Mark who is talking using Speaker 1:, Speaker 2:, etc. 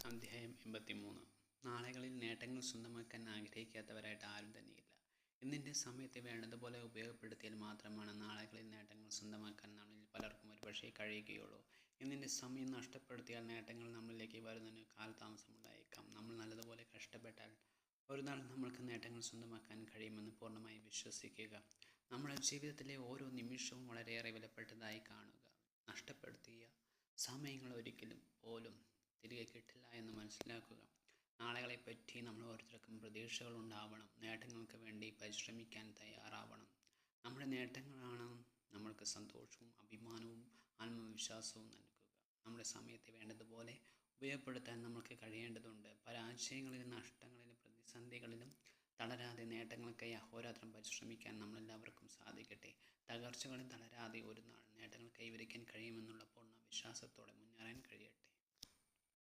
Speaker 1: അധ്യായം 83. നാളെകളിൽ നേട്ടങ്ങൾ സ്വന്തമാക്കാൻ ആഗ്രഹിക്കാത്തവരായിട്ട് ആരും തന്നെയില്ല. ഇന്നിൻ്റെ സമയത്തെ വേണ്ടതുപോലെ ഉപയോഗപ്പെടുത്തിയാൽ മാത്രമാണ് നാളെകളിൽ നേട്ടങ്ങൾ സ്വന്തമാക്കാൻ നമ്മളിൽ പലർക്കും ഒരുപക്ഷേ കഴിയുകയുള്ളൂ. ഇന്നിൻ്റെ സമയം നഷ്ടപ്പെടുത്തിയാൽ നേട്ടങ്ങൾ നമ്മളിലേക്ക് വരുന്നതിന് കാലതാമസമുണ്ടായേക്കാം. നമ്മൾ നല്ലതുപോലെ കഷ്ടപ്പെട്ടാൽ ഒരു നാൾ നമ്മൾക്ക് നേട്ടങ്ങൾ സ്വന്തമാക്കാൻ കഴിയുമെന്ന് പൂർണ്ണമായി വിശ്വസിക്കുക. നമ്മുടെ ജീവിതത്തിലെ ഓരോ നിമിഷവും വളരെയേറെ വിലപ്പെട്ടതായി കാണുക. നഷ്ടപ്പെടുത്തിയ സമയങ്ങൾ ഒരിക്കലും പോലും തിരികെ കിട്ടില്ല എന്ന് മനസ്സിലാക്കുക. നാളെകളെപ്പറ്റി നമ്മൾ ഓരോരുത്തർക്കും പ്രതീക്ഷകൾ ഉണ്ടാവണം. നേട്ടങ്ങൾക്ക് വേണ്ടി പരിശ്രമിക്കാൻ തയ്യാറാവണം. നമ്മുടെ നേട്ടങ്ങളാണ് നമ്മൾക്ക് സന്തോഷവും അഭിമാനവും ആത്മവിശ്വാസവും നൽകുക. നമ്മുടെ സമയത്തെ വേണ്ടതുപോലെ ഉപയോഗപ്പെടുത്താൻ നമുക്ക് കഴിയേണ്ടതുണ്ട്. പരാജയങ്ങളിലും നഷ്ടങ്ങളിലും പ്രതിസന്ധികളിലും തളരാതെ നേട്ടങ്ങൾക്കായി അഹോരാത്രം പരിശ്രമിക്കാൻ നമ്മളെല്ലാവർക്കും സാധിക്കട്ടെ. തകർച്ചകളിൽ തളരാതെ ഒരു നാൾ നേട്ടങ്ങൾ കൈവരിക്കാൻ കഴിയുമെന്നുള്ള പൂർണ്ണ വിശ്വാസത്തോടെ മുന്നേറാൻ കഴിയട്ടെ.